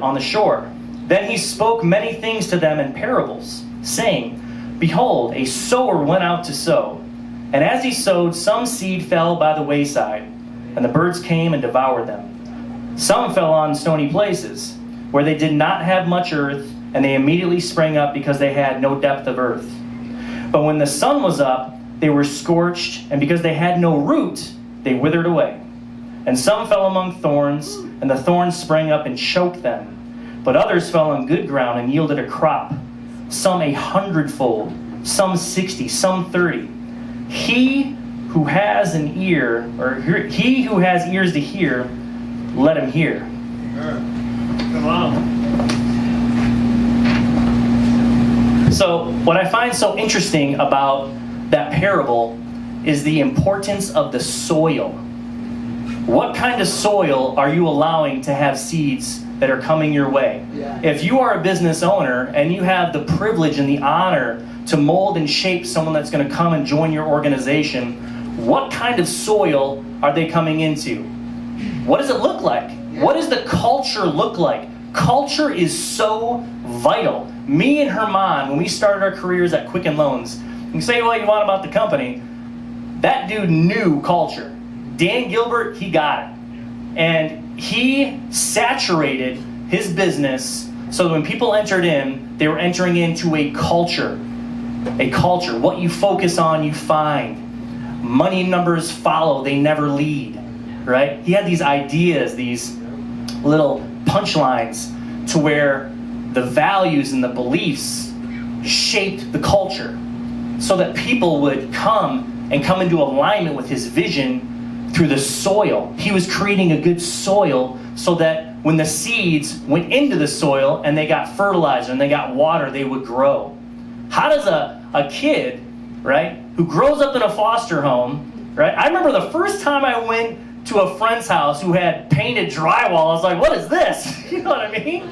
on the shore. Then he spoke many things to them in parables, saying, Behold, a sower went out to sow. And as he sowed, some seed fell by the wayside, and the birds came and devoured them. Some fell on stony places, where they did not have much earth, and they immediately sprang up because they had no depth of earth. But when the sun was up, they were scorched, and because they had no root, they withered away. And some fell among thorns, and the thorns sprang up and choked them. But others fell on good ground and yielded a crop, some 100-fold, some 60, some 30. He who has an ear, or he who has ears to hear, let him hear. Come on. So what I find so interesting about that parable is the importance of the soil. What kind of soil are you allowing to have seeds that are coming your way? Yeah. If you are a business owner and you have the privilege and the honor to mold and shape someone that's going to come and join your organization, what kind of soil are they coming into? What does it look like? Yeah. What does the culture look like? Culture is so vital. Me and Herman, when we started our careers at Quicken Loans, you can say what you want about the company, that dude knew culture. Dan Gilbert, he got it. And he saturated his business so that when people entered in, they were entering into a culture. A culture. What you focus on, you find. Money numbers follow, they never lead. Right? He had these ideas, these little punchlines to where the values and the beliefs shaped the culture so that people would come into alignment with his vision through the soil. He was creating a good soil so that when the seeds went into the soil and they got fertilizer and they got water, they would grow. How does a kid, right, who grows up in a foster home, right? I remember the first time I went to a friend's house who had painted drywall, I was like, what is this? You know what I mean?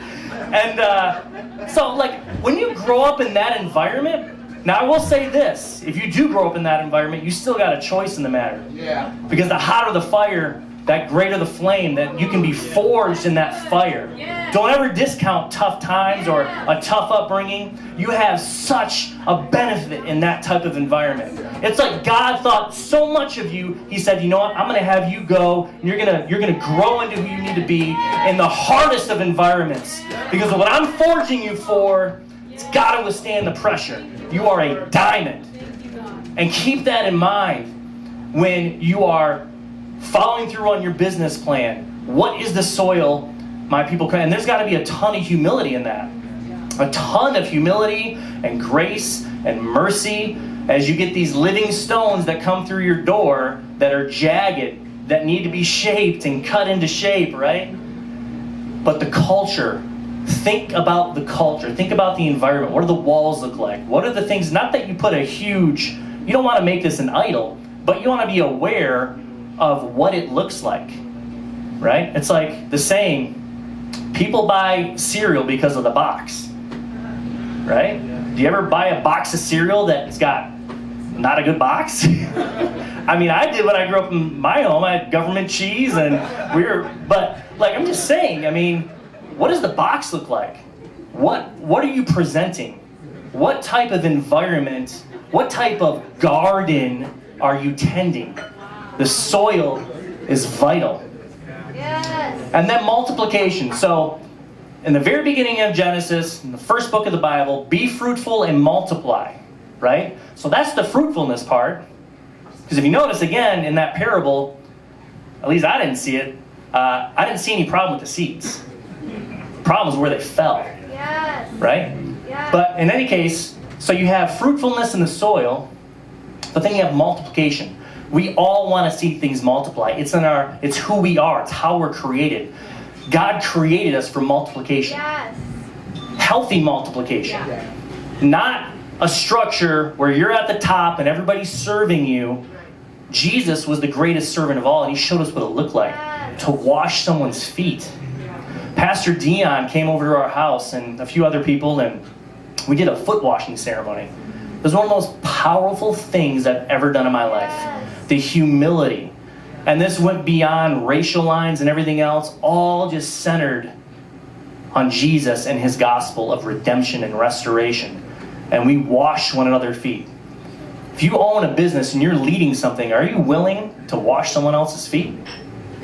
And so like when you grow up in that environment, now I will say this, if you do grow up in that environment, you still got a choice in the matter. Yeah. Because the hotter the fire, that greater the flame, that you can be forged in that fire. Yeah. Don't ever discount tough times or a tough upbringing. You have such a benefit in that type of environment. It's like God thought so much of you, he said, you know what, I'm going to have you go, and you're gonna grow into who you need to be in the hardest of environments. Because what I'm forging you for, it's got to withstand the pressure. You are a diamond. And keep that in mind when you are following through on your business plan. What is the soil my people can? And there's got to be a ton of humility in that. A ton of humility and grace and mercy as you get these living stones that come through your door that are jagged, that need to be shaped and cut into shape, right? But the culture, think about the culture. Think about the environment. What do the walls look like? What are the things, not that you put a huge, you don't want to make this an idol, but you want to be aware of what it looks like, right? It's like the saying, people buy cereal because of the box, right? Do you ever buy a box of cereal that's got not a good box? I mean, I did when I grew up in my home. I had government cheese and but like, I'm just saying, I mean, what does the box look like? What are you presenting? What type of environment, what type of garden are you tending? The soil is vital. Yes. And then multiplication. So, in the very beginning of Genesis, in the first book of the Bible, be fruitful and multiply, right? So that's the fruitfulness part. Because if you notice, again, in that parable, at least I didn't see it, I didn't see any problem with the seeds. The problem is where they fell, Yes. right? Yes. But in any case, so you have fruitfulness in the soil, but then you have multiplication. We all want to see things multiply. It's who we are. It's how we're created. God created us for multiplication. Yes. Healthy multiplication. Yeah. Not a structure where you're at the top and everybody's serving you. Jesus was the greatest servant of all, and he showed us what it looked like to wash someone's feet. Pastor Dion came over to our house and a few other people, and we did a foot washing ceremony. It was one of the most powerful things I've ever done in my life. The humility. And this went beyond racial lines and everything else, all just centered on Jesus and his gospel of redemption and restoration. And we wash one another's feet. If you own a business and you're leading something, are you willing to wash someone else's feet?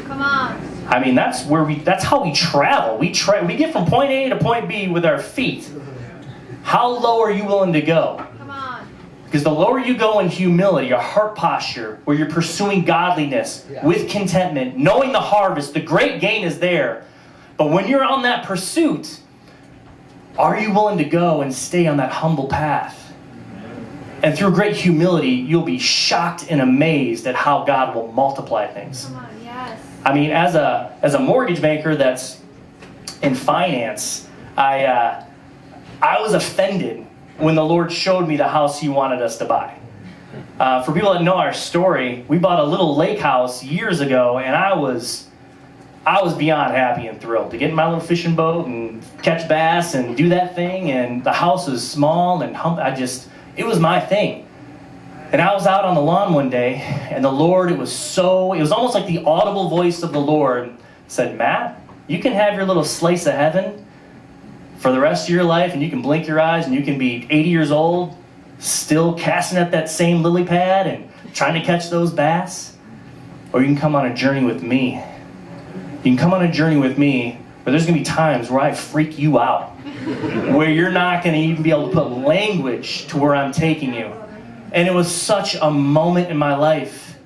Come on. I mean, that's how we travel. We get from point A to point B with our feet. How low are you willing to go? Come on. Because the lower you go in humility, a heart posture, where you're pursuing godliness with contentment, knowing the harvest, the great gain is there. But when you're on that pursuit, are you willing to go and stay on that humble path? And through great humility, you'll be shocked and amazed at how God will multiply things. Come on, yes. I mean, as a mortgage banker that's in finance, I was offended when the Lord showed me the house He wanted us to buy. For people that know our story, we bought a little lake house years ago, and I was beyond happy and thrilled to get in my little fishing boat and catch bass and do that thing. And the house was small and it was my thing. And I was out on the lawn one day, and the Lord, it was almost like the audible voice of the Lord said, Matt, you can have your little slice of heaven for the rest of your life, and you can blink your eyes, and you can be 80 years old, still casting at that same lily pad and trying to catch those bass. Or you can come on a journey with me. You can come on a journey with me where there's going to be times where I freak you out, where you're not going to even be able to put language to where I'm taking you. And it was such a moment in my life.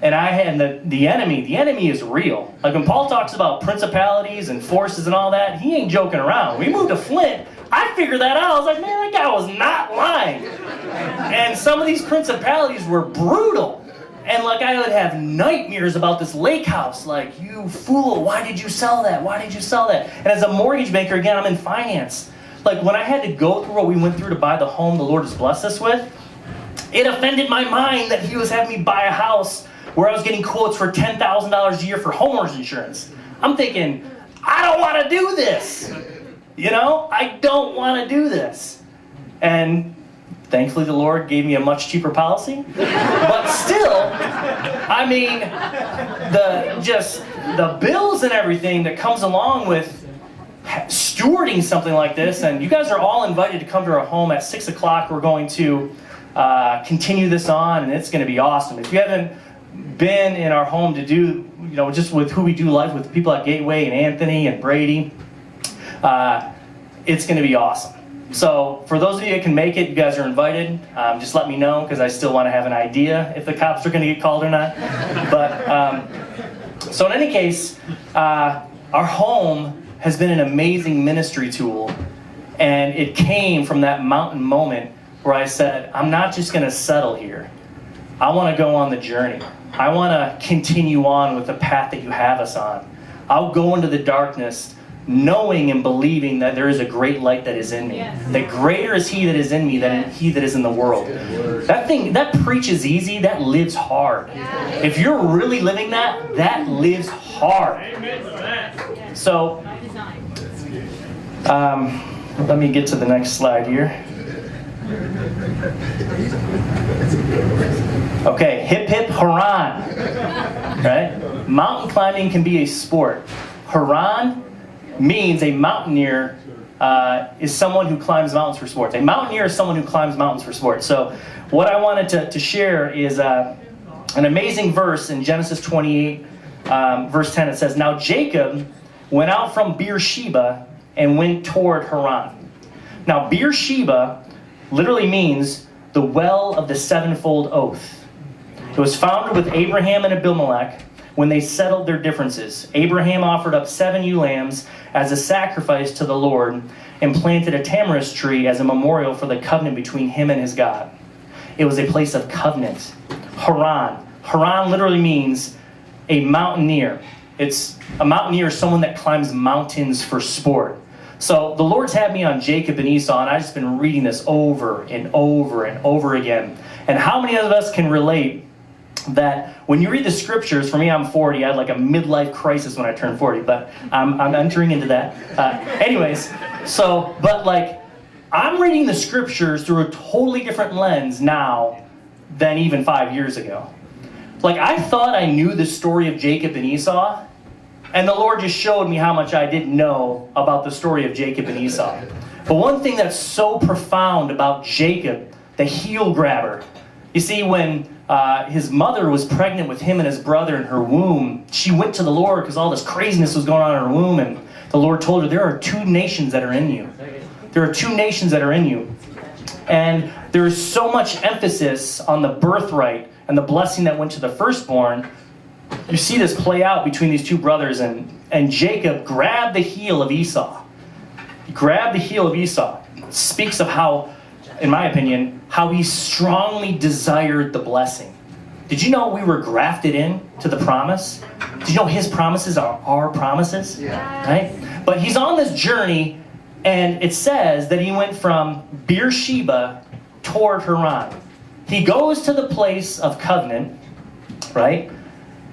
And the enemy is real. Like when Paul talks about principalities and forces and all that, he ain't joking around. We moved to Flint, I figured that out. I was like, man, that guy was not lying. And some of these principalities were brutal. And like I would have nightmares about this lake house. Like, you fool, why did you sell that? Why did you sell that? And as a mortgage banker, again, I'm in finance. Like when I had to go through what we went through to buy the home the Lord has blessed us with, it offended my mind that He was having me buy a house where I was getting quotes for $10,000 a year for homeowners insurance. I'm thinking, I don't want to do this. I don't want to do this. And thankfully, the Lord gave me a much cheaper policy. But still, I mean, the bills and everything that comes along with stewarding something like this. And you guys are all invited to come to our home at 6 o'clock. We're going to continue this on, and it's going to be awesome. If you haven't been in our home to do, just with who we do life with, people at Gateway and Anthony and Brady, it's going to be awesome. So for those of you that can make it, you guys are invited. Just let me know, because I still want to have an idea if the cops are going to get called or not. But so in any case, our home has been an amazing ministry tool, and it came from that mountain moment where I said, I'm not just going to settle here. I want to go on the journey. I want to continue on with the path that you have us on. I'll go into the darkness knowing and believing that there is a great light that is in me. Yes. That greater is He that is in me than he that is in the world. That preaches easy, that lives hard. Yes. If you're really living that lives hard. So, let me get to the next slide here. Okay, hip hip hurrah. Right? Mountain climbing can be a sport. Hurrah means a mountaineer is someone who climbs mountains for sports. A mountaineer is someone who climbs mountains for sports. So what I wanted to share is an amazing verse in Genesis 28, verse 10. It says, Now Jacob went out from Beersheba and went toward Haran. Now Beersheba literally means the well of the sevenfold oath. It was founded with Abraham and Abimelech when they settled their differences. Abraham offered up 7 ewe lambs as a sacrifice to the Lord and planted a tamarisk tree as a memorial for the covenant between him and his God. It was a place of covenant. Haran. Haran literally means a mountaineer. It's a mountaineer, someone that climbs mountains for sport. So the Lord's had me on Jacob and Esau, and I've just been reading this over and over and over again. And how many of us can relate that when you read the scriptures, for me, I'm 40, I had like a midlife crisis when I turned 40, but I'm entering into that. But I'm reading the scriptures through a totally different lens now than even 5 years ago. Like, I thought I knew the story of Jacob and Esau, And the Lord just showed me how much I didn't know about the story of Jacob and Esau. But one thing that's so profound about Jacob, the heel grabber, you see, when his mother was pregnant with him and his brother in her womb, she went to the Lord because all this craziness was going on in her womb, and the Lord told her, there are 2 nations that are in you. There are 2 nations that are in you. And there is so much emphasis on the birthright and the blessing that went to the firstborn. You see this play out between these 2 brothers, and Jacob grabbed the heel of Esau. He grabbed the heel of Esau. It speaks of how, in my opinion, how he strongly desired the blessing. Did you know we were grafted in to the promise? Did you know his promises are our promises? Yeah. Right? But he's on this journey, and it says that he went from Beersheba toward Haran. He goes to the place of covenant, right?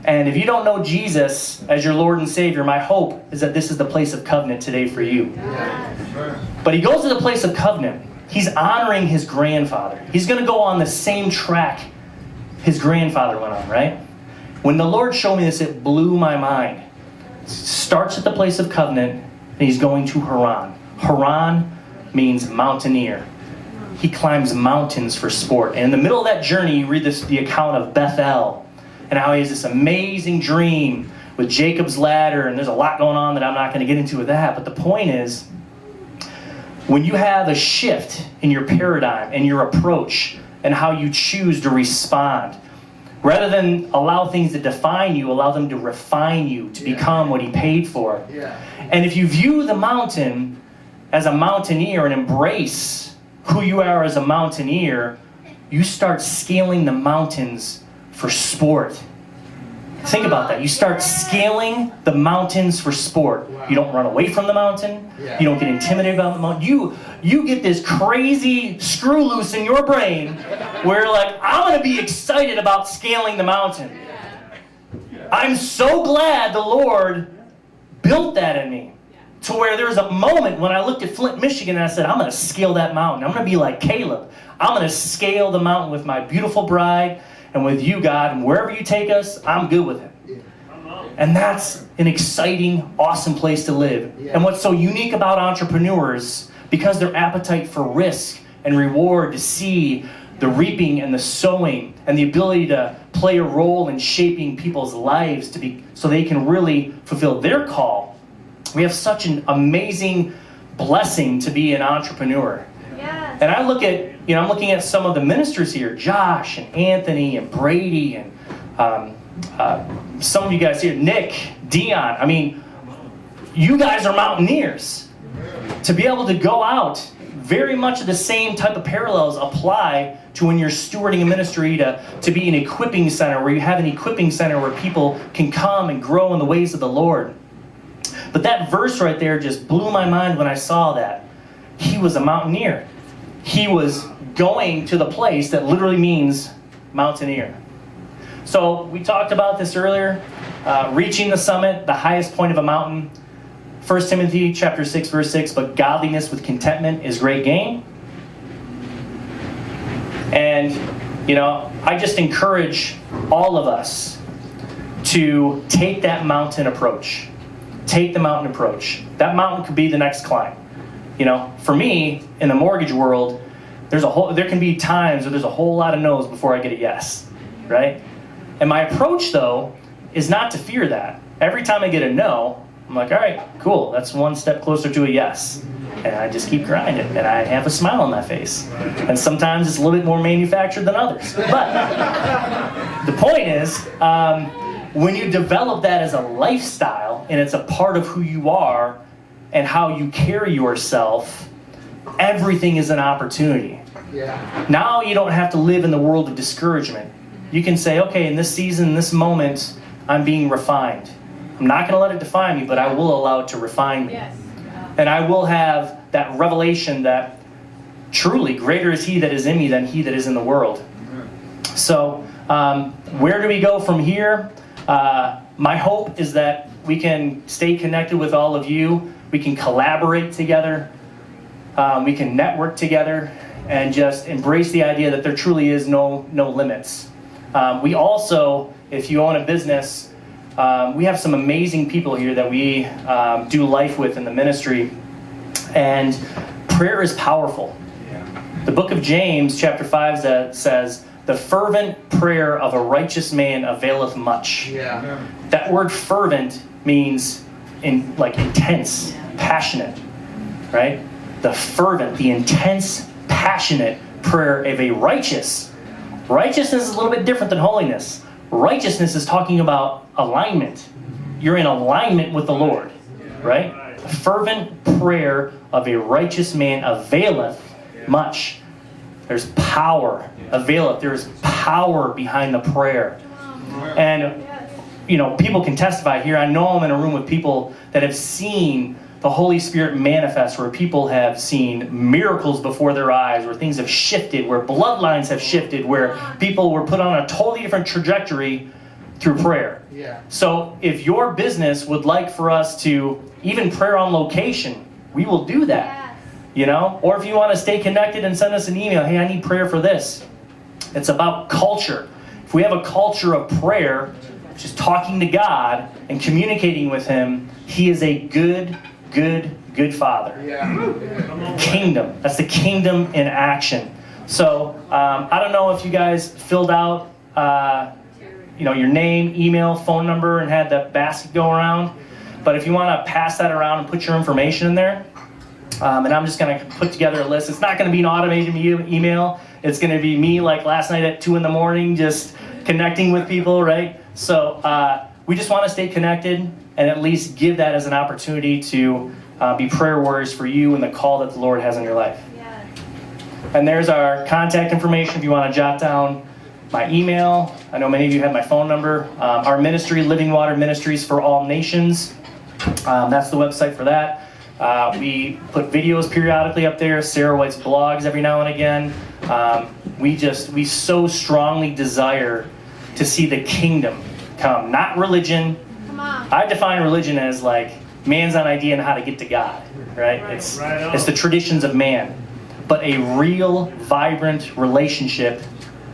And if you don't know Jesus as your Lord and Savior, my hope is that this is the place of covenant today for you. Yes. But he goes to the place of covenant. He's honoring his grandfather. He's going to go on the same track his grandfather went on, right? When the Lord showed me this, it blew my mind. Starts at the place of covenant, and he's going to Haran. Haran means mountaineer. He climbs mountains for sport. And in the middle of that journey, you read the account of Bethel, and how he has this amazing dream with Jacob's ladder, and there's a lot going on that I'm not going to get into with that. But the point is, when you have a shift in your paradigm and your approach and how you choose to respond, rather than allow things to define you, allow them to refine you to become what he paid for. Yeah. And if you view the mountain as a mountaineer and embrace who you are as a mountaineer, you start scaling the mountains for sport. Think about that. You start scaling the mountains for sport. You don't run away from the mountain. You don't get intimidated about the mountain. You get this crazy screw loose in your brain where you're like, I'm going to be excited about scaling the mountain. I'm so glad the Lord built that in me. To where there was a moment when I looked at Flint, Michigan, and I said, I'm going to scale that mountain. I'm going to be like Caleb. I'm going to scale the mountain with my beautiful bride and with you, God, and wherever you take us, I'm good with it. And that's an exciting, awesome place to live. And what's so unique about entrepreneurs, because their appetite for risk and reward, to see the reaping and the sowing and the ability to play a role in shaping people's lives to be so they can really fulfill their call. We have such an amazing blessing to be an entrepreneur. Yes. And I look at, I'm looking at some of the ministers here, Josh and Anthony and Brady and some of you guys here, Nick, Dion. I mean, you guys are mountaineers. To be able to go out, very much of the same type of parallels apply to when you're stewarding a ministry to be an equipping center, where you have an equipping center where people can come and grow in the ways of the Lord. But that verse right there just blew my mind when I saw that. He was a mountaineer. He was going to the place that literally means mountaineer. So we talked about this earlier, reaching the summit, the highest point of a mountain. 1 Timothy chapter 6, verse 6, but godliness with contentment is great gain. And, I just encourage all of us to take that mountain approach. Take the mountain approach. That mountain could be the next climb. For me, in the mortgage world, there can be times where there's a whole lot of no's before I get a yes, right? And my approach, though, is not to fear that. Every time I get a no, I'm like, all right, cool, that's one step closer to a yes. And I just keep grinding, and I have a smile on my face. And sometimes it's a little bit more manufactured than others. But the point is, when you develop that as a lifestyle, and it's a part of who you are and how you carry yourself, everything is an opportunity. Yeah. Now you don't have to live in the world of discouragement. You can say, okay, in this season, in this moment, I'm being refined. I'm not going to let it define me, but I will allow it to refine me. Yes. And I will have that revelation that truly greater is he that is in me than he that is in the world. So where do we go from here? My hope is that we can stay connected with all of you. We can collaborate together. We can network together and just embrace the idea that there truly is no limits. We also, if you own a business, we have some amazing people here that we do life with in the ministry. And prayer is powerful. The book of James, chapter 5, says, the fervent prayer of a righteous man availeth much. Yeah. That word fervent means intense, passionate, right? The fervent, the intense, passionate prayer of a righteous. Righteousness is a little bit different than holiness. Righteousness is talking about alignment. You're in alignment with the Lord, right? The fervent prayer of a righteous man availeth much. There's power. Availeth. There's power behind the prayer. And, people can testify here. I know I'm in a room with people that have seen the Holy Spirit manifest, where people have seen miracles before their eyes, where things have shifted, where bloodlines have shifted, where people were put on a totally different trajectory through prayer. Yeah. So if your business would like for us to even prayer on location, we will do that. Or if you want to stay connected and send us an email, hey, I need prayer for this. It's about culture. If we have a culture of prayer, just talking to God and communicating with Him, He is a good Father. Yeah. Kingdom. That's the kingdom in action. So I don't know if you guys filled out your name, email, phone number, and had that basket go around. But if you want to pass that around and put your information in there, and I'm just going to put together a list. It's not going to be an automated email. It's going to be me like last night at 2 a.m, just connecting with people, right? So we just want to stay connected and at least give that as an opportunity to be prayer warriors for you and the call that the Lord has in your life. Yes. And there's our contact information if you want to jot down my email. I know many of you have my phone number. Our ministry, Living Water Ministries for All Nations. That's the website for that. We put videos periodically up there. Sarah White's blogs every now and again. We so strongly desire to see the kingdom come, not religion. Come on. I define religion as like man's own idea on how to get to God, right? It's the traditions of man, but a real, vibrant relationship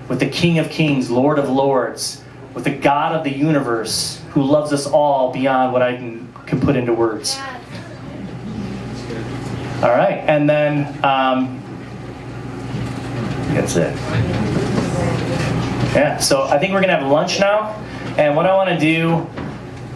with the King of Kings, Lord of Lords, with the God of the universe who loves us all beyond what I can put into words. Yes. All right, and then that's it. Yeah, so I think we're going to have lunch now, and what I want to do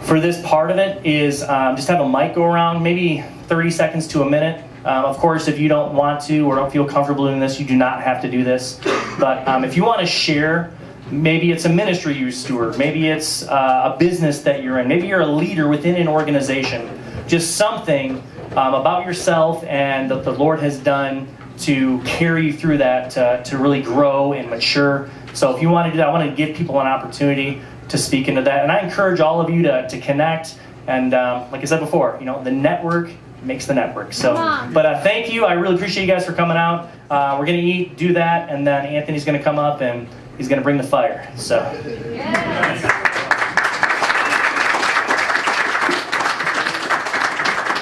for this part of it is just have a mic go around, maybe 30 seconds to a minute. Of course, if you don't want to or don't feel comfortable doing this, you do not have to do this. But if you want to share, maybe it's a ministry you steward, maybe it's a business that you're in, maybe you're a leader within an organization, just something about yourself and that the Lord has done to carry you through that to really grow and mature. So if you want to do that, I want to give people an opportunity to speak into that. And I encourage all of you to connect. And like I said before, the network makes the network. So, but thank you. I really appreciate you guys for coming out. We're going to eat, do that, and then Anthony's going to come up and he's going to bring the fire. So. Yes.